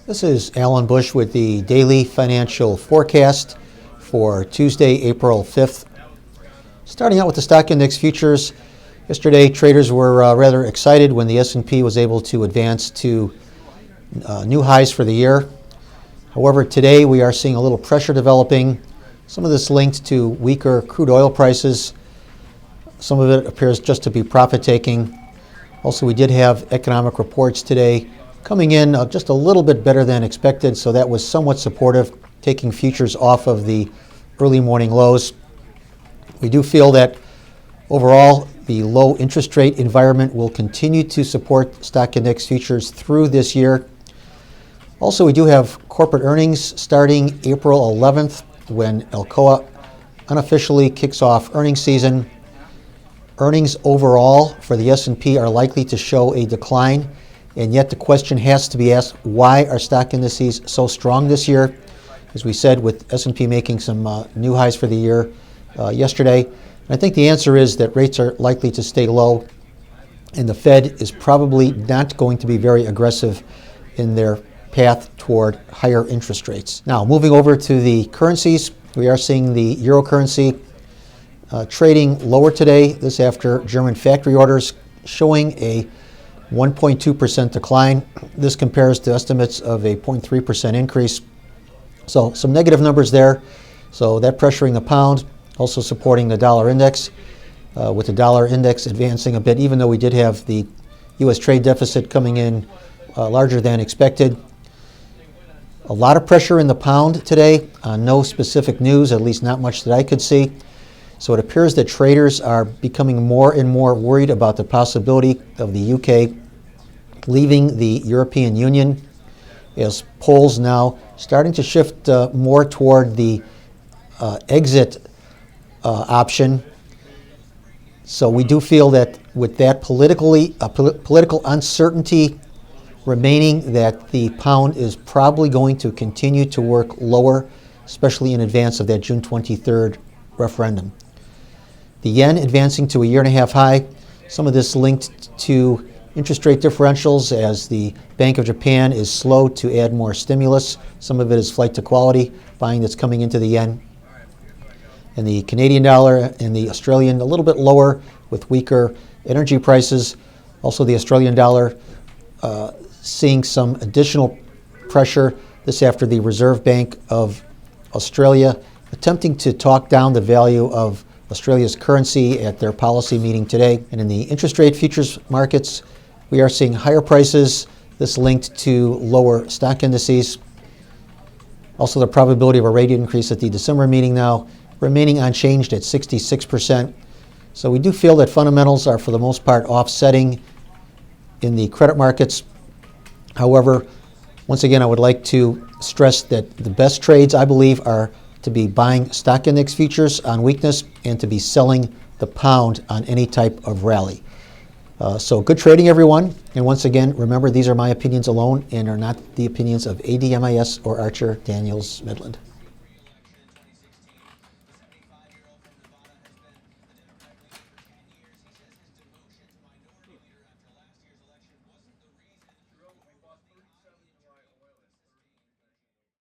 This is Alan Bush with the Daily Financial Forecast for Tuesday, April 5th. Starting out with the stock index futures, yesterday traders were rather excited when the S&P was able to advance to new highs for the year. However, today we are seeing a little pressure developing, some of this linked to weaker crude oil prices. Some of it appears just to be profit-taking. Also, we did have economic reports today coming in just a little bit better than expected, so that was somewhat supportive, taking futures off of the early morning lows. We do feel that overall the low interest rate environment will continue to support stock index futures through this year. Also, we do have corporate earnings starting April 11th when Alcoa unofficially kicks off earnings season. Earnings overall for the S&P are likely to show a decline, and yet the question has to be asked, why are stock indices so strong this year? As we said, with S&P making some new highs for the year yesterday. And I think the answer is that rates are likely to stay low, and the Fed is probably not going to be very aggressive in their path toward higher interest rates. Now, moving over to the currencies, we are seeing the euro currency trading lower today. This after German factory orders showing a 1.2% decline. This compares to estimates of a 0.3% increase. So some negative numbers there. So that pressuring the pound, also supporting the dollar index, with the dollar index advancing a bit, even though we did have the U.S. trade deficit coming in larger than expected. A lot of pressure in the pound today. No specific news, at least not much that I could see. So it appears that traders are becoming more and more worried about the possibility of the UK leaving the European Union, as polls now starting to shift more toward the exit option. So we do feel that with that political uncertainty remaining, that the pound is probably going to continue to work lower, especially in advance of that June 23rd referendum. The yen advancing to a year-and-a-half high. Some of this linked to interest rate differentials as the Bank of Japan is slow to add more stimulus. Some of it is flight to quality buying that's coming into the yen. And the Canadian dollar and the Australian a little bit lower with weaker energy prices. Also the Australian dollar seeing some additional pressure. This after the Reserve Bank of Australia attempting to talk down the value of Australia's currency at their policy meeting today. And in the interest rate futures markets, we are seeing higher prices. This linked to lower stock indices. Also, the probability of a rate increase at the December meeting now remaining unchanged at 66%. So we do feel that fundamentals are, for the most part, offsetting in the credit markets. However, once again, I would like to stress that the best trades, I believe, are to be buying stock index futures on weakness and to be selling the pound on any type of rally. So good trading, everyone. And once again, remember, these are my opinions alone and are not the opinions of ADMIS or Archer Daniels Midland.